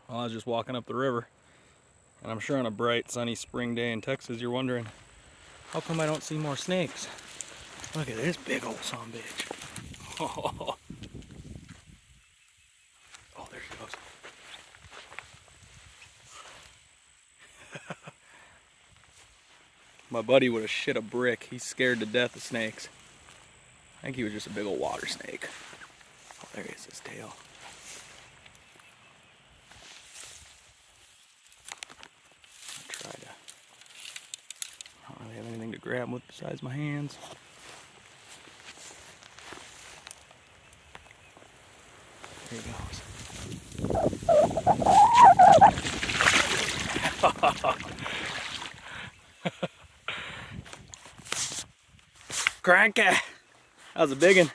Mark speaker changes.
Speaker 1: Well, I was just walking up the river, and I'm sure on a bright, sunny spring day in Texas, you're wondering, how come I don't see more snakes? Look at this big old son of a bitch. Oh, there she goes. My buddy would have shit a brick. He's scared to death of snakes. I think he was just a big old water snake. Oh, there he is, his tail. Try to. I don't really have anything to grab with besides my hands. There he goes. Cranky! That was a big one.